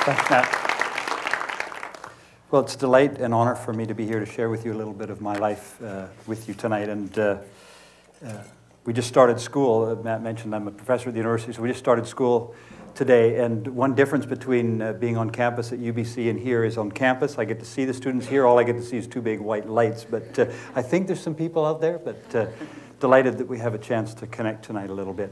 Thanks, Matt. Well, it's a delight and honor for me to be here to share with you a little bit of my life with you tonight. And we just started school. Matt mentioned I'm a professor at the university, so we just started school today. And one difference between being on campus at UBC and here is on campus, I get to see the students. Here, all I get to see is two big white lights. But I think there's some people out there, but delighted that we have a chance to connect tonight a little bit.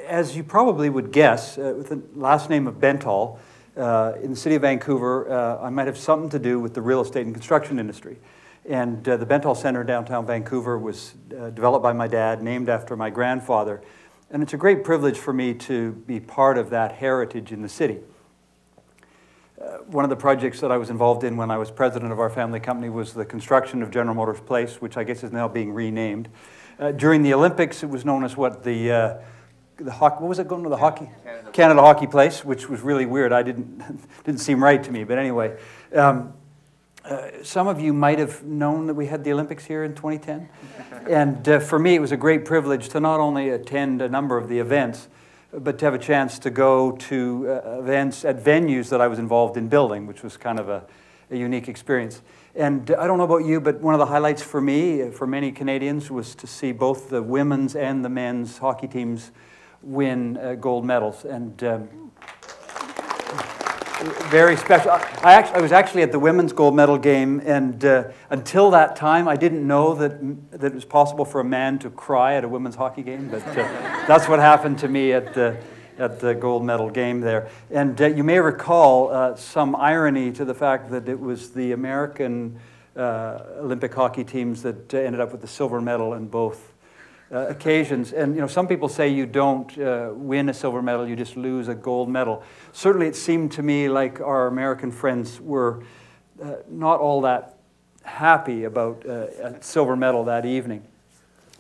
As you probably would guess, with the last name of Bentall, in the city of Vancouver, I might have something to do with the real estate and construction industry. And the Bentall Center downtown Vancouver was developed by my dad, named after my grandfather. And it's a great privilege for me to be part of that heritage in the city. One of the projects that I was involved in when I was president of our family company was the construction of General Motors Place, which I guess is now being renamed. During the Olympics, it was known as what what was it going to the hockey? Canada Hockey Place, which was really weird. Didn't seem right to me, but anyway. Some of you might have known that we had the Olympics here in 2010. And for me, it was a great privilege to not only attend a number of the events, but to have a chance to go to events at venues that I was involved in building, which was kind of a unique experience. And I don't know about you, but one of the highlights for me, for many Canadians, was to see both the women's and the men's hockey teams win gold medals. And very special. I was actually at the women's gold medal game, and until that time, I didn't know that it was possible for a man to cry at a women's hockey game, but that's what happened to me at the gold medal game there. And you may recall some irony to the fact that it was the American Olympic hockey teams that ended up with the silver medal in both occasions. And you know, some people say you don't win a silver medal, you just lose a gold medal. Certainly it seemed to me like our American friends were not all that happy about a silver medal that evening.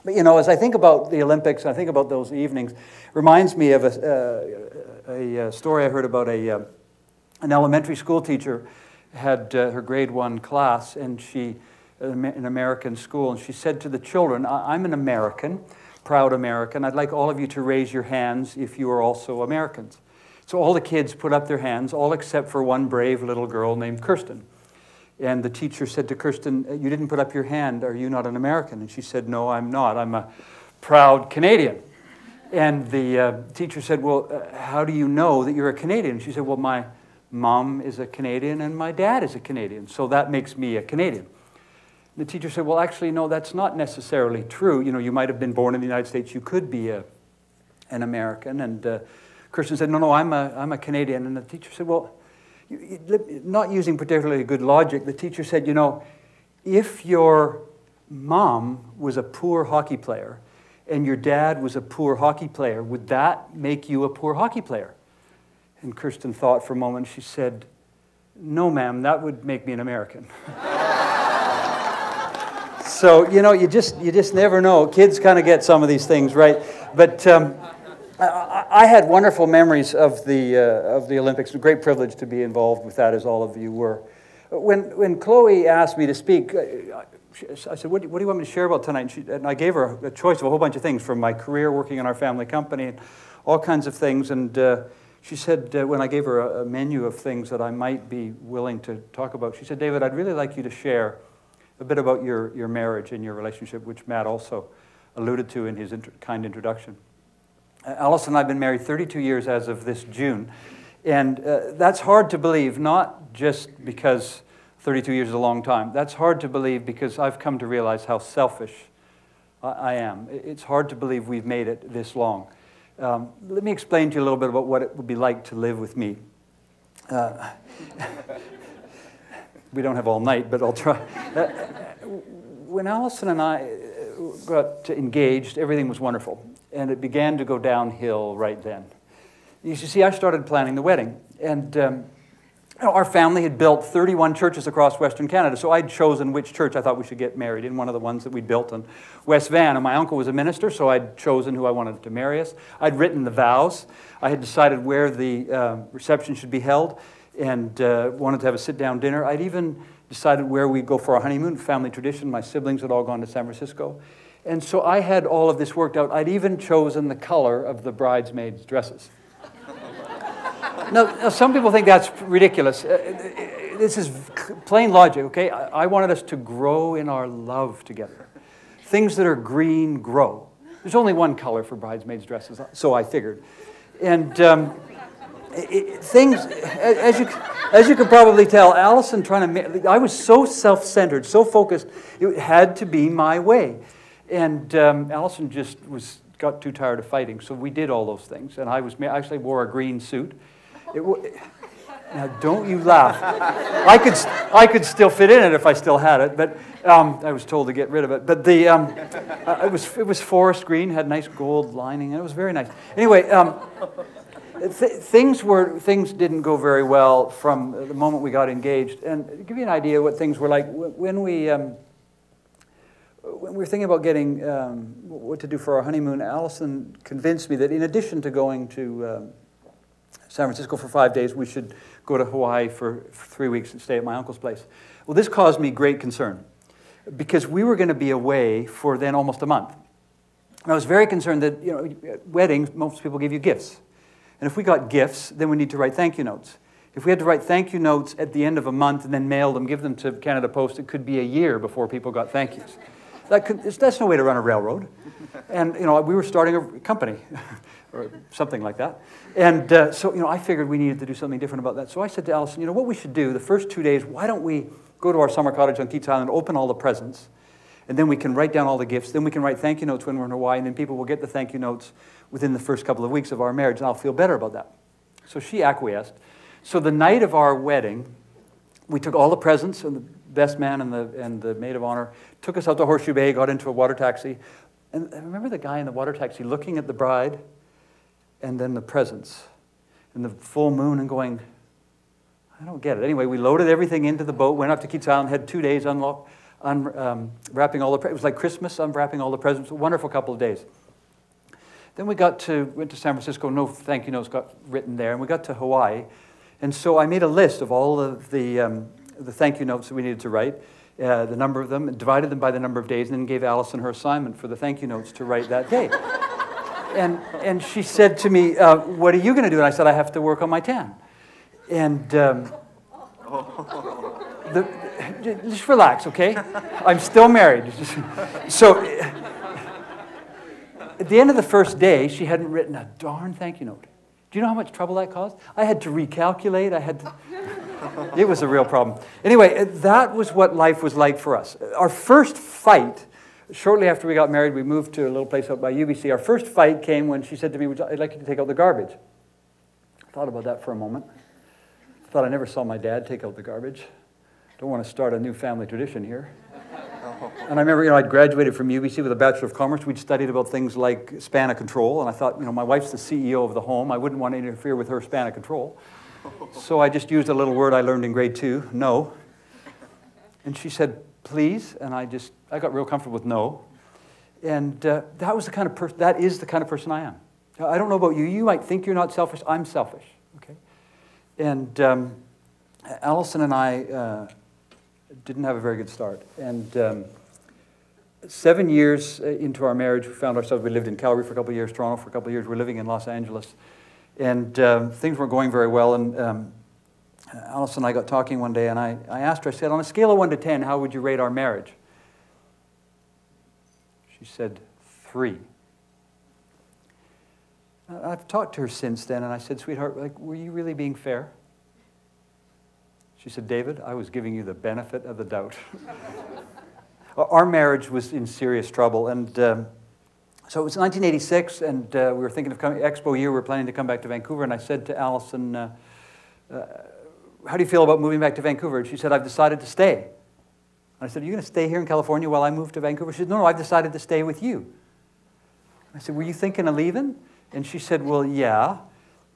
But you know, as I think about the Olympics, I think about those evenings, it reminds me of a story I heard about an elementary school teacher had her grade 1 class, and an American school, and she said to the children, I'm an American, proud American. I'd like all of you to raise your hands if you are also Americans. So all the kids put up their hands, all except for one brave little girl named Kirsten. And the teacher said to Kirsten, you didn't put up your hand, are you not an American? And she said, no, I'm not, I'm a proud Canadian. And the teacher said, well, how do you know that you're a Canadian? And she said, well, my mom is a Canadian and my dad is a Canadian, so that makes me a Canadian. The teacher said, well, actually, no, that's not necessarily true. You know, you might have been born in the United States. You could be an American. And Kirsten said, no, I'm a Canadian. And the teacher said, well, not using particularly good logic, the teacher said, you know, if your mom was a poor hockey player and your dad was a poor hockey player, would that make you a poor hockey player? And Kirsten thought for a moment. She said, no, ma'am, that would make me an American. So, you know, you just never know. Kids kind of get some of these things right. But I had wonderful memories of the Olympics. A great privilege to be involved with that, as all of you were. When Chloe asked me to speak, I said, what do you want me to share about tonight? And I gave her a choice of a whole bunch of things, from my career working in our family company and all kinds of things. And she said, when I gave her a menu of things that I might be willing to talk about, she said, David, I'd really like you to share a bit about your marriage and your relationship, which Matt also alluded to in his kind introduction. Alice and I have been married 32 years as of this June, and that's hard to believe, not just because 32 years is a long time. That's hard to believe because I've come to realize how selfish I am. It's hard to believe we've made it this long. Let me explain to you a little bit about what it would be like to live with me. We don't have all night, but I'll try. When Allison and I got engaged, everything was wonderful, and it began to go downhill right then. You see, I started planning the wedding, and our family had built 31 churches across Western Canada, so I'd chosen which church I thought we should get married in, one of the ones that we built in West Van. And my uncle was a minister, so I'd chosen who I wanted to marry us. I'd written the vows. I had decided where the reception should be held, and wanted to have a sit-down dinner. I'd even decided where we'd go for our honeymoon, family tradition. My siblings had all gone to San Francisco. And so I had all of this worked out. I'd even chosen the color of the bridesmaids' dresses. Now, some people think that's ridiculous. This is plain logic, okay? I wanted us to grow in our love together. Things that are green grow. There's only one color for bridesmaids' dresses, so I figured. And things, as you can probably tell, Allison I was so self-centered, so focused, it had to be my way. And Allison just got too tired of fighting, so we did all those things. And I actually wore a green suit. Now, don't you laugh. I could still fit in it if I still had it, but I was told to get rid of it. But it was forest green, had nice gold lining, and it was very nice. Anyway, things didn't go very well from the moment we got engaged. And to give you an idea of what things were like, when we were thinking about getting what to do for our honeymoon, Allison convinced me that in addition to going to San Francisco for 5 days, we should go to Hawaii for 3 weeks and stay at my uncle's place. Well, this caused me great concern because we were going to be away for then almost a month. And I was very concerned that, at weddings, most people give you gifts. And if we got gifts, then we need to write thank you notes. If we had to write thank you notes at the end of a month and then mail them, give them to Canada Post, it could be a year before people got thank yous. That's no way to run a railroad. And, we were starting a company or something like that. And so, I figured we needed to do something different about that. So I said to Allison, what we should do, the first 2 days, why don't we go to our summer cottage on Keats Island, open all the presents, and then we can write down all the gifts. Then we can write thank you notes when we're in Hawaii, and then people will get the thank you notes within the first couple of weeks of our marriage, and I'll feel better about that. So she acquiesced. So the night of our wedding, we took all the presents, and the best man and the maid of honor took us out to Horseshoe Bay, got into a water taxi. And I remember the guy in the water taxi looking at the bride and then the presents and the full moon and going, I don't get it. Anyway, we loaded everything into the boat, went up to Keats Island, had 2 days unwrapping all the presents. It was like Christmas, unwrapping all the presents. A wonderful couple of days. Then we went to San Francisco. No thank you notes got written there. And we got to Hawaii. And so I made a list of all of the thank you notes that we needed to write, the number of them, and divided them by the number of days, and then gave Allison her assignment for the thank you notes to write that day. And she said to me, what are you going to do? And I said, I have to work on my tan. And just relax, okay? I'm still married. So at the end of the first day, she hadn't written a darn thank you note. Do you know how much trouble that caused? I had to recalculate. It was a real problem. Anyway, that was what life was like for us. Our first fight, shortly after we got married, we moved to a little place out by UBC. Our first fight came when she said to me, I'd like you to take out the garbage. I thought about that for a moment. I thought I never saw my dad take out the garbage. Don't want to start a new family tradition here. And I remember, I'd graduated from UBC with a Bachelor of Commerce. We'd studied about things like span of control. And I thought, my wife's the CEO of the home. I wouldn't want to interfere with her span of control. So I just used a little word I learned in grade 2, no. And she said, please. And I got real comfortable with no. And that is the kind of person I am. I don't know about you. You might think you're not selfish. I'm selfish. Okay. And Allison and I didn't have a very good start. And 7 years into our marriage, we found ourselves, we lived in Calgary for a couple of years, Toronto for a couple of years, we're living in Los Angeles. And things weren't going very well. And Allison and I got talking one day, and I asked her, I said, on a scale of 1 to 10, how would you rate our marriage? She said, 3. I've talked to her since then, and I said, sweetheart, were you really being fair? She said, David, I was giving you the benefit of the doubt. Our marriage was in serious trouble, and so it was 1986, and we were thinking of coming, Expo year, we were planning to come back to Vancouver, and I said to Allison, how do you feel about moving back to Vancouver? And she said, I've decided to stay. And I said, are you going to stay here in California while I move to Vancouver? She said, no, I've decided to stay with you. I said, were you thinking of leaving? And she said, well, yeah.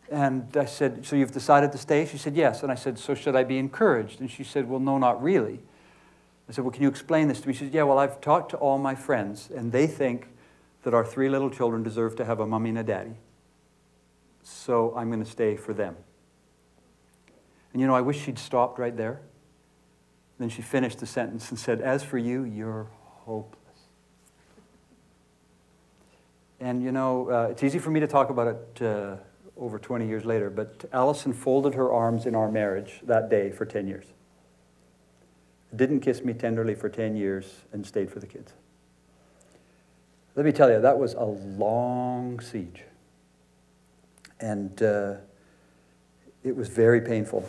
And I said, so you've decided to stay? She said, yes. And I said, so should I be encouraged? And she said, well, no, not really. I said, well, can you explain this to me? She said, yeah, well, I've talked to all my friends, and they think that our 3 little children deserve to have a mommy and a daddy. So I'm going to stay for them. And I wish she'd stopped right there. Then she finished the sentence and said, as for you, you're hopeless. And it's easy for me to talk about it over 20 years later, but Allison folded her arms in our marriage that day for 10 years. Didn't kiss me tenderly for 10 years and stayed for the kids. Let me tell you, that was a long siege. And it was very painful.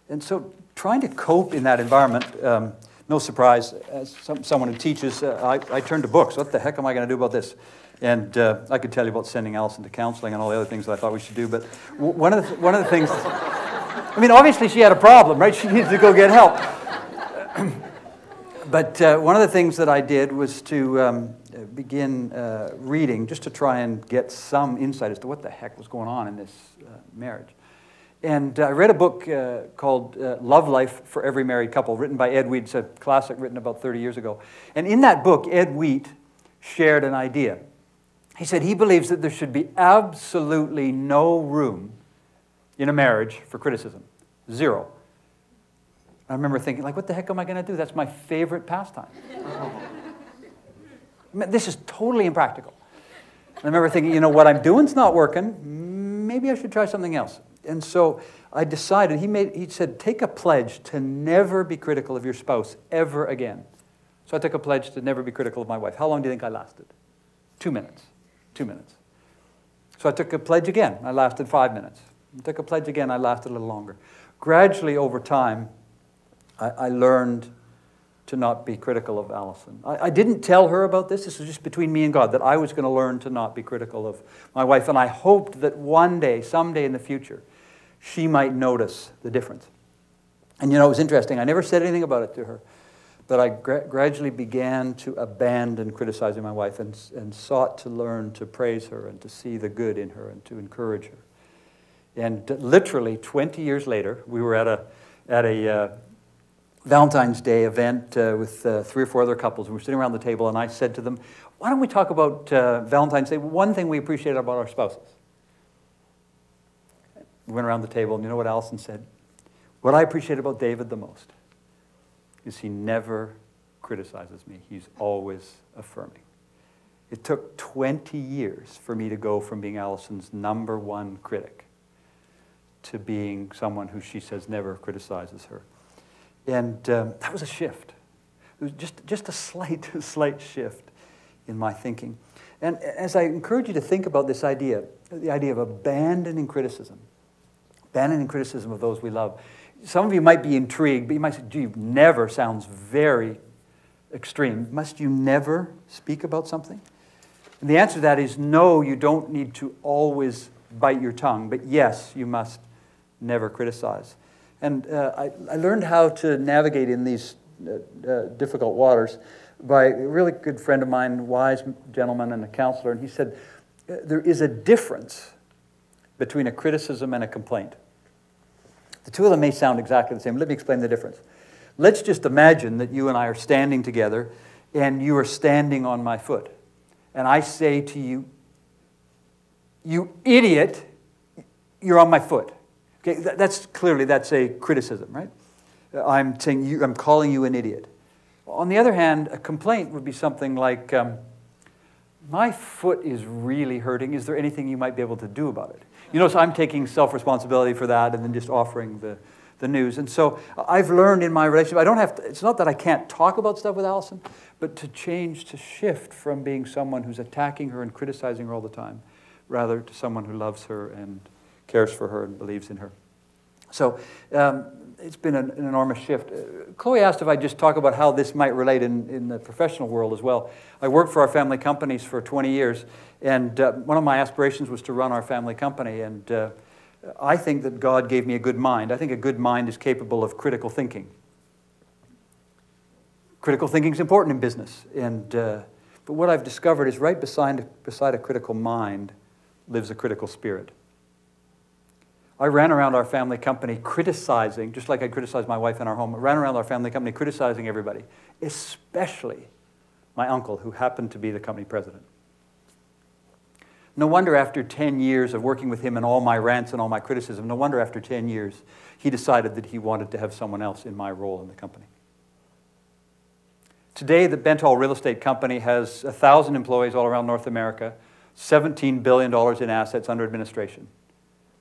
And so trying to cope in that environment, no surprise, as someone who teaches, I turn to books. What the heck am I going to do about this? And I could tell you about sending Allison to counseling and all the other things that I thought we should do, but one of the things, I mean, obviously she had a problem, right? She needed to go get help. But one of the things that I did was to begin reading, just to try and get some insight as to what the heck was going on in this marriage. And I read a book called Love Life for Every Married Couple, written by Ed Wheat. It's a classic written about 30 years ago. And in that book, Ed Wheat shared an idea. He said he believes that there should be absolutely no room in a marriage for criticism. Zero. I remember thinking, like, what the heck am I going to do? That's my favorite pastime. I mean, this is totally impractical. I remember thinking, you know, what I'm doing's not working. Maybe I should try something else. And so I decided, he said, take a pledge to never be critical of your spouse ever again. So I took a pledge to never be critical of my wife. How long do you think I lasted? 2 minutes. 2 minutes. So I took a pledge again. I lasted 5 minutes. I took a pledge again. I lasted a little longer. Gradually, over time, I learned to not be critical of Allison. I didn't tell her about this. This was just between me and God, that I was going to learn to not be critical of my wife. And I hoped that one day, someday in the future, she might notice the difference. And you know, it was interesting. I never said anything about it to her. But I gradually began to abandon criticizing my wife and sought to learn to praise her and to see the good in her and to encourage her. And literally 20 years later, we were at a Valentine's Day event with 3 or 4 other couples. We were sitting around the table, and I said to them, why don't we talk about Valentine's Day, one thing we appreciate about our spouses. We went around the table, and you know what Allison said? What I appreciate about David the most is he never criticizes me. He's always affirming. It took 20 years for me to go from being Allison's #1 critic to being someone who she says never criticizes her. And that was a shift. It was just a slight shift in my thinking. And as I encourage you to think about this idea, the idea of abandoning criticism of those we love. Some of you might be intrigued, but you might say, gee, never sounds very extreme. Must you never speak about something? And the answer to that is no, you don't need to always bite your tongue, but yes, you must never criticize. And I learned how to navigate in these difficult waters by a really good friend of mine, wise gentleman and a counselor, and he said, there is a difference between a criticism and a complaint. The two of them may sound exactly the same. Let me explain the difference. Let's just imagine that you and I are standing together, and you are standing on my foot. And I say to you, you idiot, you're on my foot. Okay, that's a criticism, right? I'm saying I'm calling you an idiot. On the other hand, a complaint would be something like, my foot is really hurting. Is there anything you might be able to do about it? You know, so I'm taking self-responsibility for that and then just offering the news. And so I've learned in my relationship, I don't have to, it's not that I can't talk about stuff with Allison, but to shift from being someone who's attacking her and criticizing her all the time, rather to someone who loves her and cares for her and believes in her. So it's been an enormous shift. Chloe asked if I'd just talk about how this might relate in the professional world as well. I worked for our family companies for 20 years, and one of my aspirations was to run our family company, and I think that God gave me a good mind. I think a good mind is capable of critical thinking. Critical thinking is important in business, but what I've discovered is right beside a critical mind lives a critical spirit. I ran around our family company criticizing, just like I criticized my wife in our home, I ran around our family company criticizing everybody, especially my uncle, who happened to be the company president. No wonder after 10 years of working with him and all my rants and all my criticism, no wonder after 10 years he decided that he wanted to have someone else in my role in the company. Today, the Bentall Real Estate Company has 1,000 employees all around North America, $17 billion in assets under administration.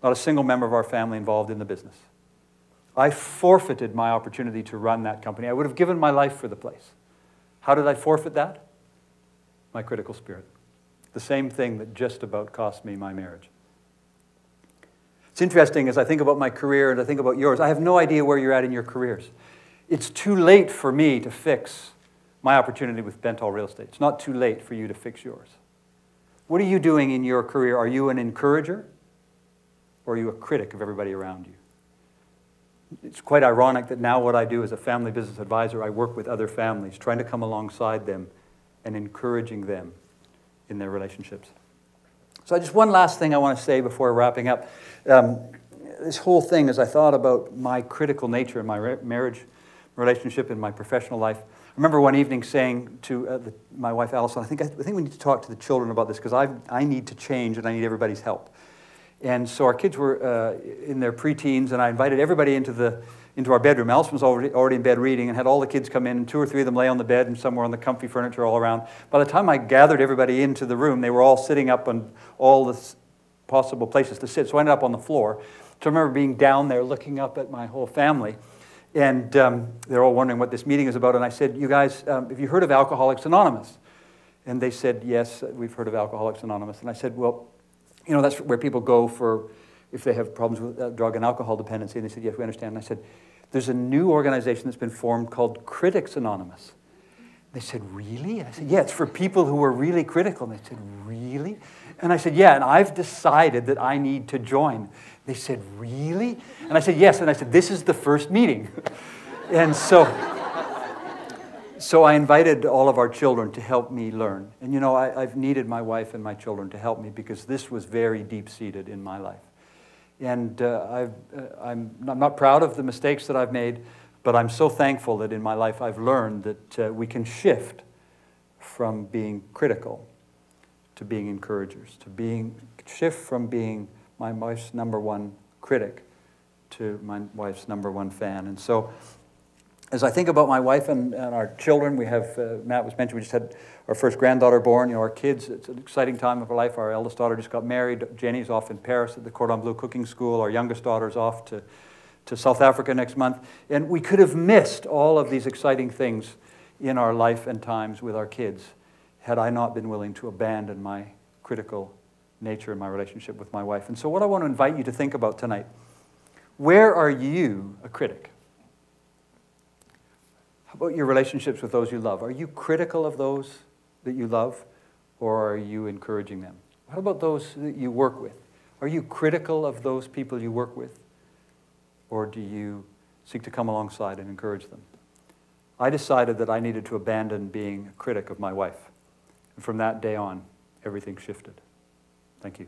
not a single member of our family involved in the business. I forfeited my opportunity to run that company. I would have given my life for the place. How did I forfeit that? My critical spirit. The same thing that just about cost me my marriage. It's interesting as I think about my career and I think about yours. I have no idea where you're at in your careers. It's too late for me to fix my opportunity with Bentall Real Estate. It's not too late for you to fix yours. What are you doing in your career? Are you an encourager or are you a critic of everybody around you? It's quite ironic that now what I do as a family business advisor, I work with other families, trying to come alongside them and encouraging them in their relationships. So just one last thing I want to say before wrapping up. This whole thing, as I thought about my critical nature in my marriage relationship, in my professional life, I remember one evening saying to my wife, Alison, I think we need to talk to the children about this because I need to change and I need everybody's help. And so our kids were in their preteens, and I invited everybody into our bedroom. Alison was already in bed reading and had all the kids come in, and 2 or 3 of them lay on the bed and somewhere on the comfy furniture all around. By the time I gathered everybody into the room, they were all sitting up on all the possible places to sit. So I ended up on the floor. So I remember being down there looking up at my whole family. And they're all wondering what this meeting is about. And I said, you guys, have you heard of Alcoholics Anonymous? And they said, yes, we've heard of Alcoholics Anonymous. And I said, well, you know, that's where people go for if they have problems with drug and alcohol dependency. And they said, yes, we understand. And I said, there's a new organization that's been formed called Critics Anonymous. They said, really? And I said, yeah, it's for people who are really critical. And they said, really? And I said, yeah, and I've decided that I need to join. They said, really? And I said, yes. And I said, this is the first meeting. And so I invited all of our children to help me learn. And you know, I've needed my wife and my children to help me because this was very deep-seated in my life. And I'm not proud of the mistakes that I've made, but I'm so thankful that in my life I've learned that we can shift from being critical to being encouragers, shift from being my wife's #1 critic to my wife's #1 fan. And so as I think about my wife and our children, we have, Matt was mentioned, we just had our first granddaughter born. You know, our kids, it's an exciting time of our life. Our eldest daughter just got married. Jenny's off in Paris at the Cordon Bleu cooking school. Our youngest daughter's off to South Africa next month. And we could have missed all of these exciting things in our life and times with our kids had I not been willing to abandon my critical nature in my relationship with my wife. And so what I want to invite you to think about tonight, where are you a critic? How about your relationships with those you love? Are you critical of those that you love, or are you encouraging them? What about those that you work with? Are you critical of those people you work with, or do you seek to come alongside and encourage them? I decided that I needed to abandon being a critic of my wife. And from that day on, everything shifted. Thank you.